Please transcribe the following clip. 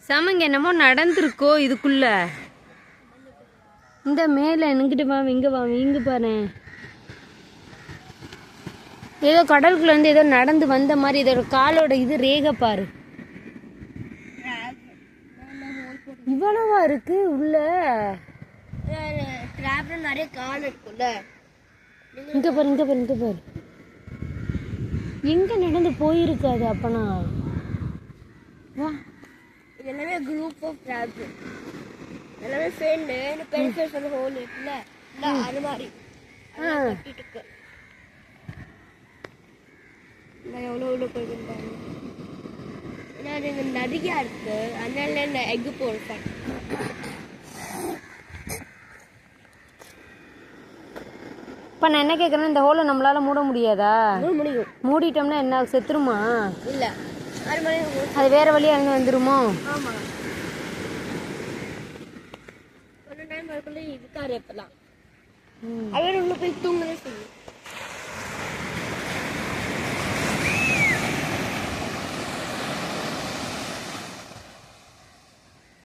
சாமங்க என்னமோ நடந்திருக்கோ இதுக்குள்ள. இந்த மேல என்கிட்ட வாங்க, இங்க வாங்க, இங்க பாரு. ஏதோ கடலுக்குள்ள இருந்து ஏதோ நடந்து வந்த மாதிரி இதோட காலோட இது ரேகை பாரு. இவ்வளவா இருக்கு உள்ள. நிறைய கால் இருக்குல்ல. இங்க பாரு, இங்க பாரு, இங்க பாரு. எங்க நடந்து போயிருக்காது அப்பனா? வா, இது எல்லாமே குரூப் ஆஃப் கிராப்ஸ். எல்லாமே ஃப்ரெண்டு பெரிய சொல்ல ஹோல் இருக்குல்ல, அது மாதிரி கட்டிட்டு இருக்கு. நான் எவ்வளோ உள்ள போயிருந்தாங்க. ஏன்னா அது இங்கே நதியா இருக்கு, அதனால இந்த எக்கு போடுறேன். இப்போ நான் என்ன கேட்குறேன்னா, இந்த ஹோலை நம்மளால மூட முடியாதா? முடியும். மூடிட்டோம்னா என்ன செத்துருமா? இல்லை, அது வேற வழியா இருந்து வந்துருமோ? ஆமாம். ஒரு டைம் அதுக்குள்ளே இருக்காரு எப்பெல்லாம். அவர் உள்ள போய் தூங்கவே செய்யும்.